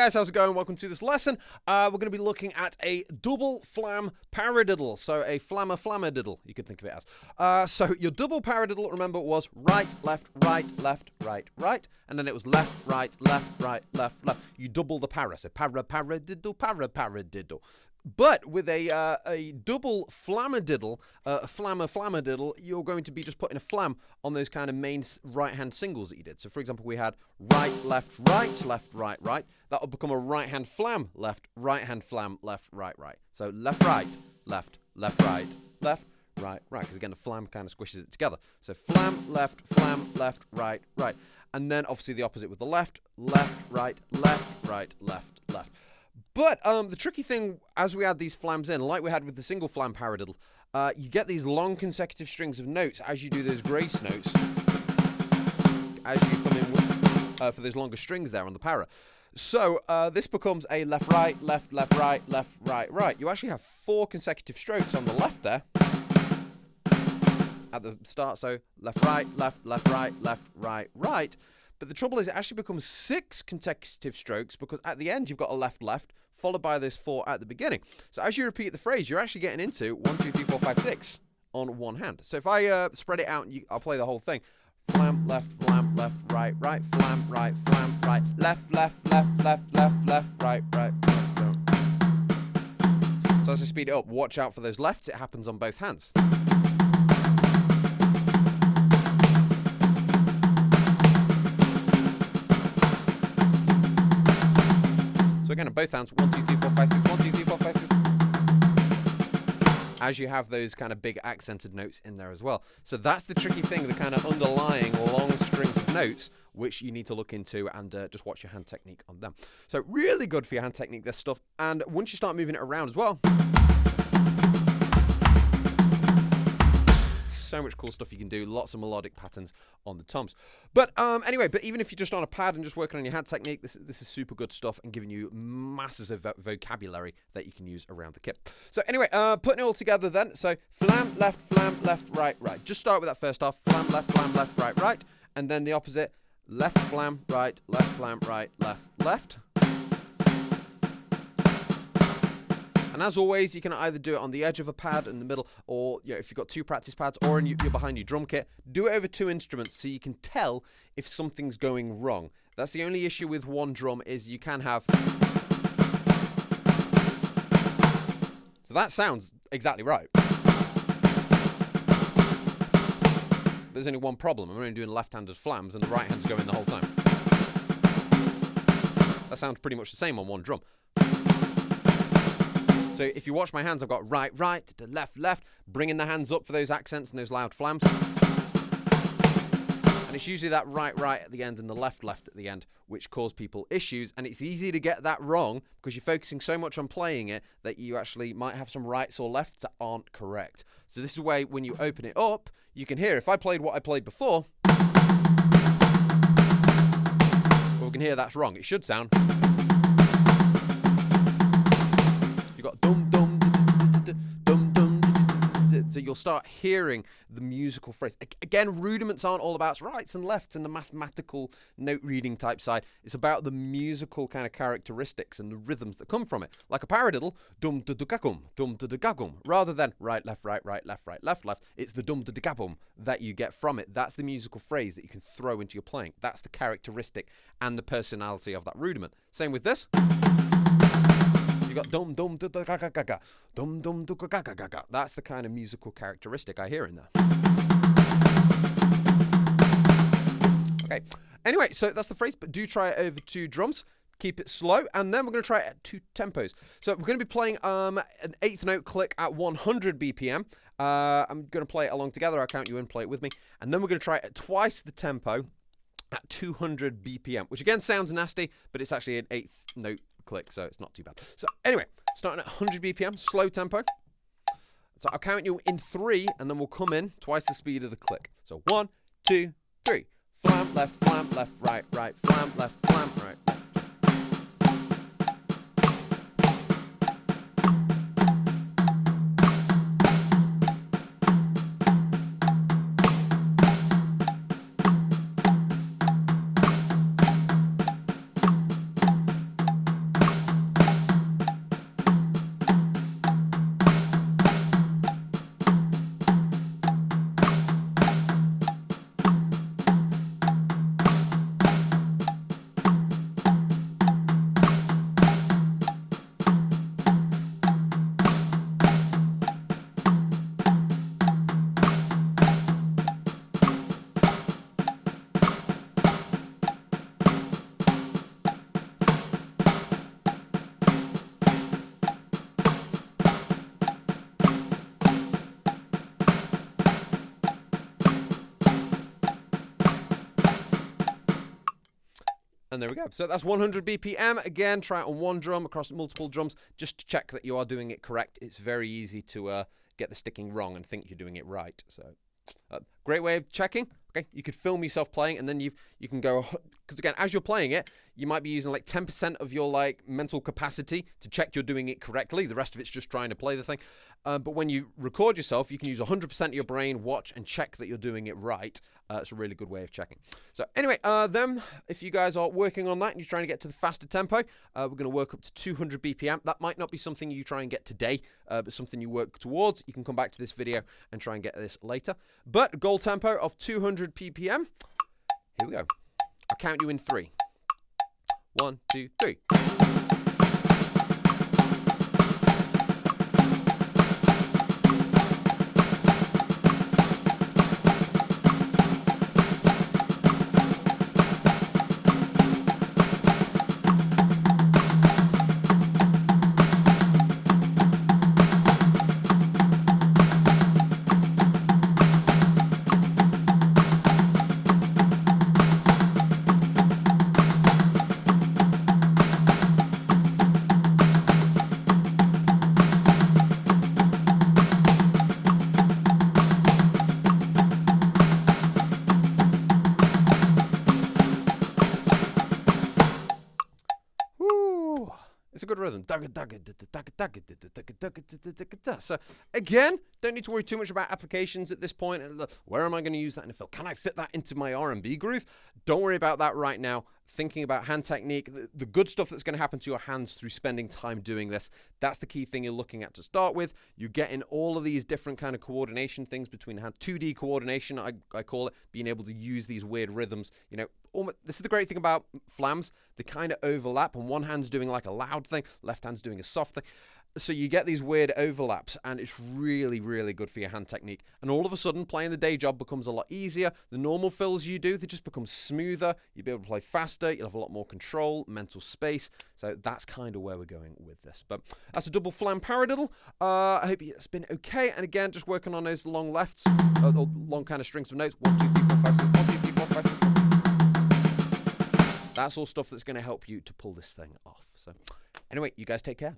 guys, how's it going? Welcome to this lesson. We're going to be looking at a double Flam Paradiddle, so a Flamadiddle, you could think of it as. So your double Paradiddle, remember, was right, left, right, left, right, right, and then it was left, right, left, right, left, left. You double the para, so paradiddle, paradiddle. But with a double Flamadiddle, Flamadiddle, you're going to be just putting a flam on those kind of main right-hand singles that you did. So, for example, we had right, left, right, left, right, right. That will become a right-hand flam, left, right-hand flam, left, right, right. So left, right, left, left, right, left, right, right. Because, again, the flam kind of squishes it together. So flam, left, right, right. And then, obviously, the opposite with the left, left, right, left, right, left, left. But the tricky thing, as we add these flams in, like we had with the single Flam Paradiddle, you get these long consecutive strings of notes as you do those grace notes, as you come in with, for those longer strings there on the para. So this becomes a left, right, left, left, right, left, right, right. You actually have 4 consecutive strokes on the left there at the start. So left, right, left, left, right, left, right, right. But the trouble is it actually becomes 6 consecutive strokes because at the end you've got a left, left, followed by those 4 at the beginning. So as you repeat the phrase, you're actually getting into 1, 2, 3, 4, 5, 6 on one hand. So if I spread it out, and I'll play the whole thing. Flam, left, right, right, flam, right, left, left, left, left, left, left, right, right. So as I speed it up, watch out for those lefts. It happens on both hands. So again, on both hands, 1, 2, 3, 4, 5, 6, 1, 2, 3, 4, 5, 6. As you have those kind of big accented notes in there as well. So that's the tricky thing, the kind of underlying long strings of notes, which you need to look into and just watch your hand technique on them. So really good for your hand technique, this stuff. And once you start moving it around as well, so much cool stuff you can do, lots of melodic patterns on the toms. But anyway, but even if you're just on a pad and just working on your hand technique, this is super good stuff and giving you masses of vocabulary that you can use around the kit. So anyway, putting it all together then. So flam, left, right, right. Just start with that first half. Flam, left, right, right. And then the opposite. Left, flam, right, left, left. And as always, you can either do it on the edge of a pad in the middle, or if you've got 2 practice pads, or you're behind your drum kit, do it over 2 instruments so you can tell if something's going wrong. That's the only issue with one drum, is you can have... So that sounds exactly right. There's only one problem. I'm only doing left-handed flams and the right hand's going the whole time. That sounds pretty much the same on one drum. So if you watch my hands, I've got right, right, to left, left, bringing the hands up for those accents and those loud flams. And it's usually that right, right at the end and the left, left at the end, which cause people issues. And it's easy to get that wrong because you're focusing so much on playing it that you actually might have some rights or lefts that aren't correct. So this is where, when you open it up, you can hear, if I played what I played before, well, we can hear that's wrong. It should sound... You've got dum dum dum dum. So you'll start hearing the musical phrase. Again, rudiments aren't all about rights and lefts and the mathematical note reading type side. It's about the musical kind of characteristics and the rhythms that come from it. Like a paradiddle, dum da da gagum, dum da da gagum. Rather than right, left, right, right, left, right, left, left. It's the dum da da gagum that you get from it. That's the musical phrase that you can throw into your playing. That's the characteristic and the personality of that rudiment. Same with this. You got dum dum da da ga ga ga ga, dum dum da ga ga ga ga. That's the kind of musical characteristic I hear in there. Okay. Anyway, so that's the phrase, but do try it over 2 drums. Keep it slow, and then we're going to try it at 2 tempos. So we're going to be playing an 8th note click at 100 BPM. I'm going to play it along together. I'll count you in, play it with me, and then we're going to try it at twice the tempo at 200 BPM, which again sounds nasty, but it's actually an 8th note click, so it's not too bad. So anyway, starting at 100 BPM, slow tempo. So I'll count you in 3, and then we'll come in twice the speed of the click. So 1, 2, 3. Flam, left, right, right, flam, left, right. And there we go. So that's 100 BPM. Again, try it on one drum across multiple drums just to check that you are doing it correct. It's very easy to get the sticking wrong and think you're doing it right. So great way of checking. Okay, you could film yourself playing, and then you can go, because again, as you're playing it, you might be using like 10% of your like mental capacity to check you're doing it correctly. The rest of it's just trying to play the thing. But when you record yourself, you can use 100% of your brain, watch, and check that you're doing it right. It's a really good way of checking. So anyway, then if you guys are working on that and you're trying to get to the faster tempo, we're going to work up to 200 BPM. That might not be something you try and get today, but something you work towards. You can come back to this video and try and get this later. But goal tempo of 200 BPM. Here we go. I'll count you in 3. 1, 2, 3. It's a good rhythm. So again, don't need to worry too much about applications at this point. Where am I going to use that in a fill? Can I fit that into my R&B groove? Don't worry about that right now. Thinking about hand technique, the good stuff that's going to happen to your hands through spending time doing this, that's the key thing you're looking at to start with. You get in all of these different kind of coordination things between hand, 2D coordination, I call it, being able to use these weird rhythms. You know, this is the great thing about flams. They kind of overlap, and one hand's doing like a loud thing, left hand's doing a soft thing. So you get these weird overlaps, and it's really, really good for your hand technique. And all of a sudden, playing the day job becomes a lot easier. The normal fills you do, they just become smoother. You'll be able to play faster. You'll have a lot more control, mental space. So that's kind of where we're going with this. But that's a double Flam Paradiddle. I hope it's been okay. And again, just working on those long lefts, or long kind of strings of notes. 1, 2, 3, 4, 5, 6, 1, 2, 3, 4, 5, 6. That's all stuff that's going to help you to pull this thing off. So anyway, you guys take care.